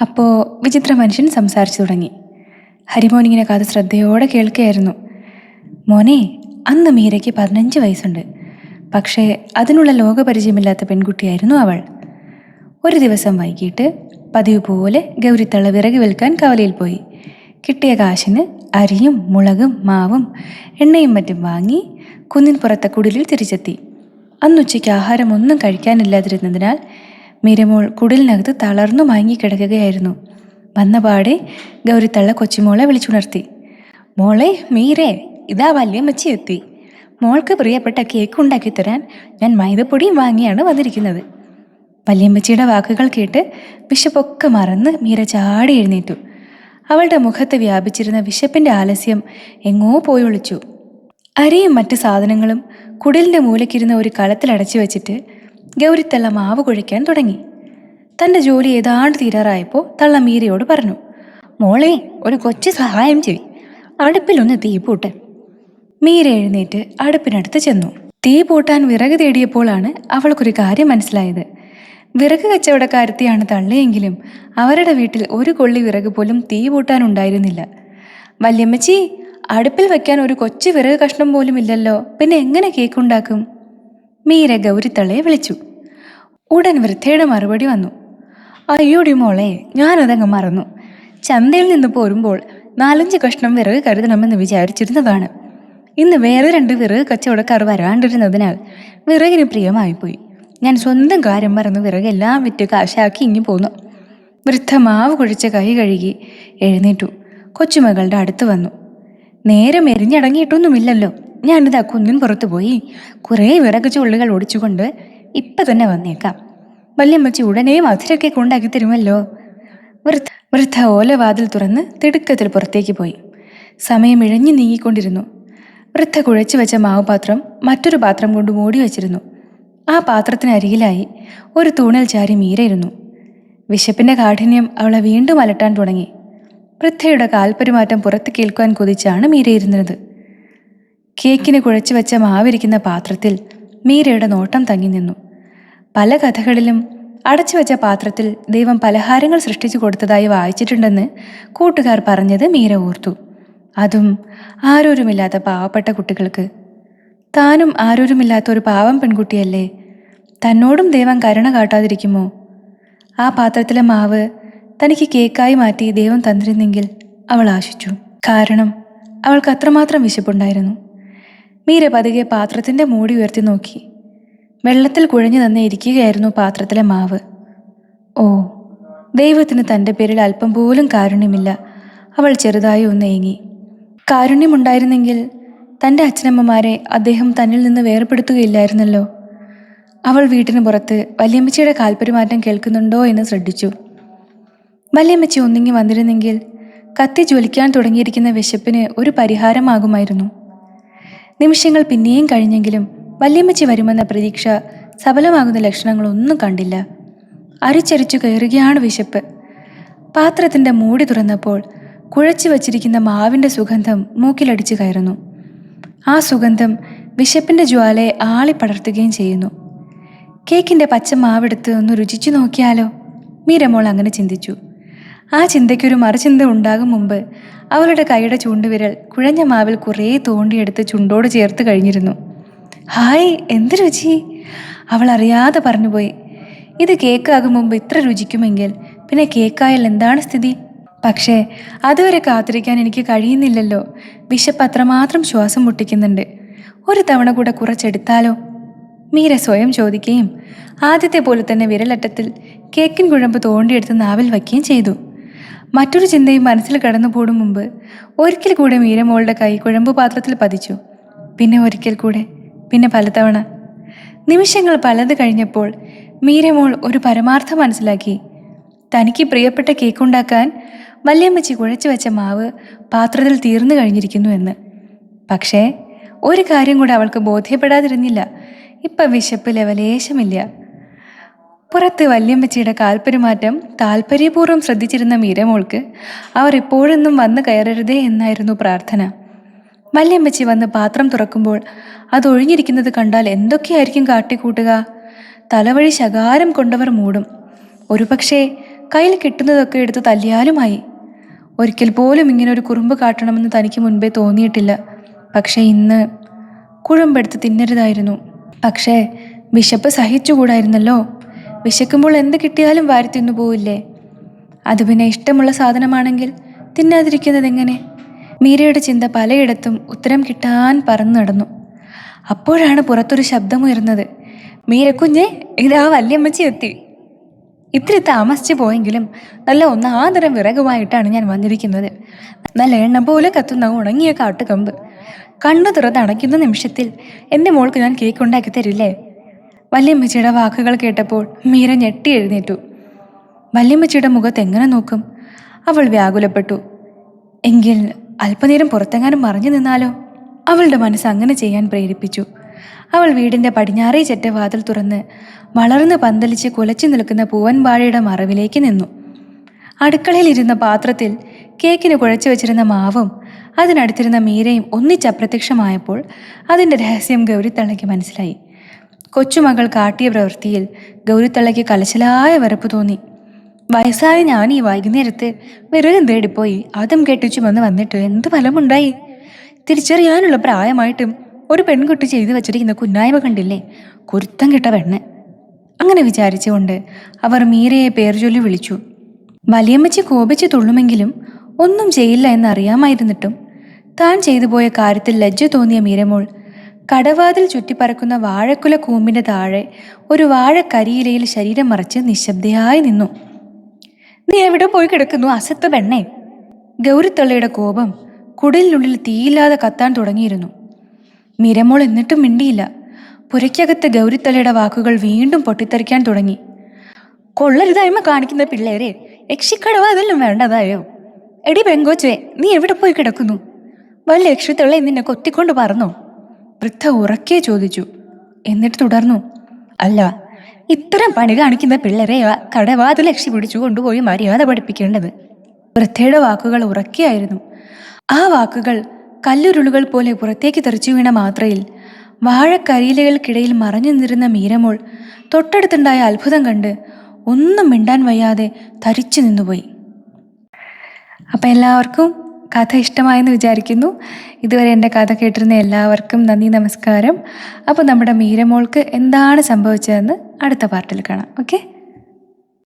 അപ്പോൾ വിചിത്ര മനുഷ്യൻ സംസാരിച്ചു തുടങ്ങി. ഹരിമോനിങ്ങനെ കാത് ശ്രദ്ധയോടെ കേൾക്കുകയായിരുന്നു. മോനെ, അന്ന് മീരയ്ക്ക് 15 വയസ്സുണ്ട്. പക്ഷേ അതിനുള്ള ലോകപരിചയമില്ലാത്ത പെൺകുട്ടിയായിരുന്നു അവൾ. ഒരു ദിവസം വൈകിട്ട് പതിവ് പോലെ ഗൗരിത്തള്ള വിറക് വിൽക്കാൻ കവലയിൽ പോയി. കിട്ടിയ കാശിന് അരിയും മുളകും മാവും എണ്ണയും മറ്റും വാങ്ങി കുന്നിൻ പുറത്തെ കുടിലിൽ തിരിച്ചെത്തി. അന്നുച്ചയ്ക്ക് ആഹാരമൊന്നും കഴിക്കാനില്ലാതിരുന്നതിനാൽ മീരമോൾ കുടിലിനകത്ത് തളർന്നു മയങ്ങിക്കിടക്കുകയായിരുന്നു. വന്നപാടെ ഗൗരിത്തള്ള കൊച്ചുമോളെ വിളിച്ചുണർത്തി. മോളെ മീരേ, ഇതാ വല്യമ്മച്ചി എത്തി. മോൾക്ക് പ്രിയപ്പെട്ട കേക്ക് ഉണ്ടാക്കിത്തരാൻ ഞാൻ മൈദപ്പൊടിയും വാങ്ങിയാണ് വന്നിരിക്കുന്നത്. വല്യമ്മച്ചിയുടെ വാക്കുകൾ കേട്ട് വിശപ്പൊക്കെ മറന്ന് മീര ചാടി എഴുന്നേറ്റു. അവളുടെ മുഖത്ത് വ്യാപിച്ചിരുന്ന വിശപ്പിൻ്റെ ആലസ്യം എങ്ങോ പോയി ഒളിച്ചു. അരിയും മറ്റു സാധനങ്ങളും കുടിലിൻ്റെ മൂലക്കിരുന്ന ഒരു കലത്തിലടച്ചു വെച്ചിട്ട് ഗൗരിത്തള്ള മാവ് കുഴയ്ക്കാൻ തുടങ്ങി. തൻ്റെ ജോലി ഏതാണ്ട് തീരാറായപ്പോൾ തള്ള മീരയോട് പറഞ്ഞു. മോളെ, ഒരു കൊച്ചു സഹായം ചെയ്യ്. അടുപ്പിലൊന്ന് തീ പൂട്ട്. മീര എഴുന്നേറ്റ് അടുപ്പിനടുത്ത് ചെന്നു. തീ പൂട്ടാൻ വിറക് തേടിയപ്പോഴാണ് അവൾക്കൊരു കാര്യം മനസ്സിലായത്. വിറക് കച്ചവടക്കാരത്തിയാണ് തള്ളയെങ്കിലും അവരുടെ വീട്ടിൽ ഒരു കൊള്ളി വിറക് പോലും തീ പൂട്ടാനുണ്ടായിരുന്നില്ല. വല്യമ്മച്ചി, അടുപ്പിൽ വയ്ക്കാൻ ഒരു കൊച്ചു വിറക് കഷ്ണം പോലും ഇല്ലല്ലോ, പിന്നെ എങ്ങനെ കേക്കുണ്ടാക്കും? മീര ഗൗരിത്തള്ളയെ വിളിച്ചു. ഉടൻ വൃദ്ധയുടെ മറുപടി വന്നു. അയ്യോടി മോളെ, ഞാനതങ്ങ് മറന്നു. ചന്തയിൽ നിന്ന് പോരുമ്പോൾ 4-5 കഷ്ണം വിറക് കരുതണമെന്ന് വിചാരിച്ചിരുന്നതാണ്. ഇന്ന് വേറെ 2 വിറക് കച്ചവടക്കാർ വരാണ്ടിരുന്നതിനാൽ വിറകിന് പ്രിയമായിപ്പോയി. ഞാൻ സ്വന്തം കാര്യം മറന്ന് വിറകെല്ലാം വിറ്റ് കാശാക്കി ഇങ്ങി പോന്നു. വൃദ്ധ മാവ് കുഴിച്ച കൈ കഴുകി എഴുന്നേറ്റു കൊച്ചുമകളുടെ അടുത്ത് വന്നു. നേരം എരിഞ്ഞടങ്ങിയിട്ടൊന്നുമില്ലല്ലോ. ഞാനിതാ കുന്നിൻ പുറത്തു പോയി കുറേ വിറക് ചുള്ളുകൾ ഒടിച്ചുകൊണ്ട് ഇപ്പം തന്നെ വന്നേക്കാം. വല്യമ്മച്ചി ഉടനെ മധുരക്കേക്ക് ഉണ്ടാക്കി തരുമല്ലോ. വൃദ്ധ ഓലവാതിൽ തുറന്ന് തിടുക്കത്തിൽ പുറത്തേക്ക് പോയി. സമയം ഇഴഞ്ഞു നീങ്ങിക്കൊണ്ടിരുന്നു. വൃദ്ധ കുഴച്ചു വെച്ച മാവ് പാത്രം മറ്റൊരു പാത്രം കൊണ്ട് മൂടി വച്ചിരുന്നു. ആ പാത്രത്തിനരികിലായി ഒരു തൂണിൽ ചാരി മീരയിരുന്നു. വിശപ്പിൻ്റെ കാഠിന്യം അവളെ വീണ്ടും അലട്ടാൻ തുടങ്ങി. വൃദ്ധയുടെ കാൽപെരുമാറ്റം പുറത്ത് കേൾക്കുവാൻ കൊതിച്ചാണ് മീരയിരുന്നത്. കേക്കിന് കുഴച്ചു വെച്ച മാവിരിക്കുന്ന പാത്രത്തിൽ മീരയുടെ നോട്ടം തങ്ങി നിന്നു. പല കഥകളിലും അടച്ചു വെച്ച പാത്രത്തിൽ ദൈവം പലഹാരങ്ങൾ സൃഷ്ടിച്ചു കൊടുത്തതായി വായിച്ചിട്ടുണ്ടെന്ന് കൂട്ടുകാർ പറഞ്ഞത് മീര ഓർത്തു. അതും ആരോരുമില്ലാത്ത പാവപ്പെട്ട കുട്ടികൾക്ക്. താനും ആരോരുമില്ലാത്ത ഒരു പാവം പെൺകുട്ടിയല്ലേ. തന്നോടും ദൈവം കരുണ കാട്ടാതിരിക്കുമോ? ആ പാത്രത്തിലെ മാവ് തനിക്ക് കേക്കായി മാറ്റി ദൈവം തന്നിരുന്നെങ്കിൽ അവൾ ആശിച്ചു. കാരണം അവൾക്ക് അത്രമാത്രം വിശപ്പുണ്ടായിരുന്നു. മീര പതുക്കെ പാത്രത്തിൻ്റെ മൂടി ഉയർത്തി നോക്കി. വെള്ളത്തിൽ കുഴഞ്ഞു തന്നെ ഇരിക്കുകയായിരുന്നു പാത്രത്തിലെ മാവ്. ഓ, ദൈവത്തിന് തൻ്റെ പേരിൽ അല്പം പോലും കാരുണ്യമില്ല. അവൾ ചെറുതായി ഒന്ന് ഏങ്ങി. കാരുണ്യമുണ്ടായിരുന്നെങ്കിൽ തൻ്റെ അച്ഛനമ്മമാരെ അദ്ദേഹം തന്നിൽ നിന്ന് വേർപെടുത്തുകയില്ലായിരുന്നല്ലോ. അവൾ വീട്ടിന് പുറത്ത് വല്യമ്മച്ചിയുടെ കാൽപെരുമാറ്റം കേൾക്കുന്നുണ്ടോ എന്ന് ശ്രദ്ധിച്ചു. വല്യമ്മച്ചി ഒന്നിങ്ങി വന്നിരുന്നെങ്കിൽ കത്തി ജ്വലിക്കാൻ തുടങ്ങിയിരിക്കുന്ന വിശപ്പിന് ഒരു പരിഹാരമാകുമായിരുന്നു. നിമിഷങ്ങൾ പിന്നെയും കഴിഞ്ഞെങ്കിലും വല്യമ്മച്ചി വരുമെന്ന പ്രതീക്ഷ സഫലമാകുന്ന ലക്ഷണങ്ങളൊന്നും കണ്ടില്ല. അരിച്ചരിച്ചു കയറുകയാണ് വിശപ്പ്. പാത്രത്തിൻ്റെ മൂടി തുറന്നപ്പോൾ കുഴച്ചു വച്ചിരിക്കുന്ന മാവിൻ്റെ സുഗന്ധം മൂക്കിലടിച്ചു കയറുന്നു. ആ സുഗന്ധം വിശപ്പിൻ്റെ ജ്വാലയെ ആളിപ്പടർത്തുകയും ചെയ്യുന്നു. കേക്കിൻ്റെ പച്ച മാവെടുത്ത് ഒന്ന് രുചിച്ചു നോക്കിയാലോ? മീരമോൾ അങ്ങനെ ചിന്തിച്ചു. ആ ചിന്തയ്ക്കൊരു മറുചിന്ത ഉണ്ടാകും മുമ്പ് അവളുടെ കൈയുടെ ചൂണ്ടുവിരൽ കുഴഞ്ഞ മാവിൽ കുറേ തോണ്ടിയെടുത്ത് ചുണ്ടോട് ചേർത്ത് കഴിഞ്ഞിരുന്നു. ഹായ്, എന്ത് രുചി! അവൾ അറിയാതെ പറഞ്ഞുപോയി. ഇത് കേക്കാകും മുമ്പ് ഇത്ര രുചിക്കുമെങ്കിൽ പിന്നെ കേക്കായാൽ എന്താണ് സ്ഥിതി? പക്ഷേ അതുവരെ കാത്തിരിക്കാൻ എനിക്ക് കഴിയുന്നില്ലല്ലോ. വിശപ്പ് അത്രമാത്രം ശ്വാസം മുട്ടിക്കുന്നുണ്ട്. ഒരു തവണ കൂടെ കുറച്ചെടുത്താലോ? മീര സ്വയം ചോദിക്കുകയും ആദ്യത്തെ പോലെ തന്നെ വിരലറ്റത്തിൽ കേക്കിൻ കുഴമ്പ് തോണ്ടിയെടുത്ത് നാവിൽ വയ്ക്കുകയും ചെയ്തു. മറ്റൊരു ചിന്തയും മനസ്സിൽ കടന്നു പോടും മുമ്പ് ഒരിക്കൽ കൂടെ മീരമോളുടെ കൈ കുഴമ്പ് പാത്രത്തിൽ പതിച്ചു. പിന്നെ ഒരിക്കൽ കൂടെ, പിന്നെ പലതവണ. നിമിഷങ്ങൾ പലത് കഴിഞ്ഞപ്പോൾ മീരമോൾ ഒരു പരമാർത്ഥം മനസ്സിലാക്കി. തനിക്ക് പ്രിയപ്പെട്ട കേക്കുണ്ടാക്കാൻ വല്യമ്മച്ചി കുഴച്ചു വെച്ച മാവ് പാത്രത്തിൽ തീർന്നു കഴിഞ്ഞിരിക്കുന്നു എന്ന്. പക്ഷേ ഒരു കാര്യം കൂടെ അവൾക്ക് ബോധ്യപ്പെടാതിരുന്നില്ല. ഇപ്പം വിശപ്പ് ലെവലേശമില്ല. പുറത്ത് വല്യമ്മച്ചിയുടെ കാൽപെരുമാറ്റം താല്പര്യപൂർവ്വം ശ്രദ്ധിച്ചിരുന്ന മീരമോൾക്ക് അവർ എപ്പോഴൊന്നും വന്ന് കയറരുതേ എന്നായിരുന്നു പ്രാർത്ഥന. വല്യമ്മച്ചി വന്ന് പാത്രം തുറക്കുമ്പോൾ അതൊഴിഞ്ഞിരിക്കുന്നത് കണ്ടാൽ എന്തൊക്കെയായിരിക്കും കാട്ടിക്കൂട്ടുക? തലവഴി ശകാരം കൊണ്ടവർ മൂടും. ഒരുപക്ഷെ കയ്യിൽ കിട്ടുന്നതൊക്കെ എടുത്ത് തല്ലിയാലുമായി. ഒരിക്കൽ പോലും ഇങ്ങനെ ഒരു കുറുമ്പ് കാട്ടണമെന്ന് തനിക്ക് മുൻപേ തോന്നിയിട്ടില്ല. പക്ഷേ ഇന്ന് കുഴമ്പെടുത്ത് തിന്നരുതായിരുന്നു. പക്ഷേ വിശപ്പ് സഹിച്ചുകൂടായിരുന്നല്ലോ. വിശക്കുമ്പോൾ എന്ത് കിട്ടിയാലും വാരി തിന്നു പോവില്ലേ? അത് പിന്നെ ഇഷ്ടമുള്ള സാധനമാണെങ്കിൽ തിന്നാതിരിക്കുന്നതെങ്ങനെ? മീരയുടെ ചിന്ത പലയിടത്തും ഉത്തരം കിട്ടാൻ പറന്നു നടന്നു. അപ്പോഴാണ് പുറത്തൊരു ശബ്ദമുയർന്നത്. മീരക്കുഞ്ഞെ, ഇതാ വല്യമ്മച്ചി എത്തി. ഇത്തിരി താമസിച്ചു പോയെങ്കിലും നല്ല ഒന്നാന്തരം വിറകുമായിട്ടാണ് ഞാൻ വന്നിരിക്കുന്നത്. നല്ല എണ്ണ പോലെ കത്തുന്ന ഉണങ്ങിയ കാട്ടുകമ്പ്. കണ്ണു തുറന്ന് അടയ്ക്കുന്ന നിമിഷത്തിൽ എൻ്റെ മോൾക്ക് ഞാൻ കേക്ക് ഉണ്ടാക്കി തരില്ലേ? വല്യമ്മച്ചിയുടെ വാക്കുകൾ കേട്ടപ്പോൾ മീര ഞെട്ടി എഴുന്നേറ്റു. വല്യമ്മച്ചിയുടെ മുഖത്ത് എങ്ങനെ നോക്കും? അവൾ വ്യാകുലപ്പെട്ടു. എങ്കിൽ അല്പനേരം പുറത്തെങ്ങാനും മറഞ്ഞു നിന്നാലോ? അവളുടെ മനസ്സ് അങ്ങനെ ചെയ്യാൻ പ്രേരിപ്പിച്ചു. അവൾ വീടിൻ്റെ പടിഞ്ഞാറേ ചെറ്റ വാതിൽ തുറന്ന് വളർന്ന് പന്തലിച്ച് കുലച്ചു നിൽക്കുന്ന പൂവൻവാഴയുടെ മറവിലേക്ക് നിന്നു. അടുക്കളയിലിരുന്ന പാത്രത്തിൽ കേക്കിന് കുഴച്ചു വെച്ചിരുന്ന മാവും അതിനടുത്തിരുന്ന മീരയും ഒന്നിച്ചപ്രത്യക്ഷമായപ്പോൾ അതിൻ്റെ രഹസ്യം ഗൗരിത്തള്ളയ്ക്ക് മനസ്സിലായി. കൊച്ചുമകൾ കാട്ടിയ പ്രവൃത്തിയിൽ ഗൗരിത്തള്ളയ്ക്ക് കലശലായ വെറുപ്പ് തോന്നി. വയസ്സായ ഞാൻ ഈ വൈകുന്നേരത്ത് വിറകും തേടിപ്പോയി അതും കെട്ടിച്ചുമെന്ന് വന്നിട്ട് എന്ത് ഫലമുണ്ടായി? തിരിച്ചറിയാനുള്ള പ്രായമായിട്ടും ഒരു പെൺകുട്ടി ചെയ്തു വച്ചിരിക്കുന്ന കുന്നായ്മ കണ്ടില്ലേ? കുരുത്തം കിട്ട പെണ്ണ്. അങ്ങനെ വിചാരിച്ചുകൊണ്ട് അവർ മീരയെ പേർചൊല്ലി വിളിച്ചു. വലിയമ്മച്ചി കോപിച്ച് തുള്ളുമെങ്കിലും ഒന്നും ചെയ്യില്ല എന്നറിയാമായിരുന്നിട്ടും താൻ ചെയ്തു പോയ കാര്യത്തിൽ ലജ്ജ തോന്നിയ മീരമോൾ കടവാതിൽ ചുറ്റിപ്പറക്കുന്ന വാഴക്കുല കൂമ്പിൻ്റെ താഴെ ഒരു വാഴക്കരിയിലയിൽ ശരീരം മറച്ച് നിശബ്ദയായി നിന്നു. നീ എവിടെ പോയി കിടക്കുന്നു അസത്ത് പെണ്ണേ? ഗൗരിത്തള്ളയുടെ കോപം കുടലിനുള്ളിൽ തീയില്ലാതെ കത്താൻ തുടങ്ങിയിരുന്നു. മീരമോൾ എന്നിട്ടും മിണ്ടിയില്ല. പുരയ്ക്കകത്ത് ഗൗരിത്തള്ളയുടെ വാക്കുകൾ വീണ്ടും പൊട്ടിത്തെറിക്കാൻ തുടങ്ങി. കൊള്ളരുതായ്മ കാണിക്കുന്ന പിള്ളേരെ യക്ഷിക്കടവ അതെല്ലാം വേണ്ടതായോ? എടി പെങ്കോച്ചേ, നീ എവിടെ പോയി കിടക്കുന്നു? വല്ല യക്ഷിത്തള്ള നിന്നെ കൊത്തിക്കൊണ്ട് പറന്നോ? വൃദ്ധ ഉറക്കെ ചോദിച്ചു. എന്നിട്ട് തുടർന്നു. അല്ല, ഇത്തരം പണി കാണിക്കുന്ന പിള്ളേരെ കടവാതിൽ യക്ഷി പിടിച്ചു കൊണ്ടുപോയി മര്യാദ പഠിപ്പിക്കേണ്ടത്. വൃദ്ധയുടെ വാക്കുകൾ ഉറക്കെയായിരുന്നു. ആ വാക്കുകൾ കല്ലുരുളുകൾ പോലെ പുറത്തേക്ക് തെറിച്ചു വീണ മാത്രയിൽ വാഴക്കരിയിലകൾക്കിടയിൽ മറഞ്ഞു നിന്നിരുന്ന മീരമോൾ തൊട്ടടുത്തുണ്ടായ അത്ഭുതം കണ്ട് ഒന്നും മിണ്ടാൻ വയ്യാതെ തരിച്ചു നിന്നുപോയി. അപ്പം എല്ലാവർക്കും കഥ ഇഷ്ടമായെന്ന് വിചാരിക്കുന്നു. ഇതുവരെ എൻ്റെ കഥ കേട്ടിരുന്ന എല്ലാവർക്കും നന്ദി, നമസ്കാരം. അപ്പോൾ നമ്മുടെ മീരമോൾക്ക് എന്താണ് സംഭവിച്ചതെന്ന് അടുത്ത പാർട്ടിൽ കാണാം. ഓക്കെ.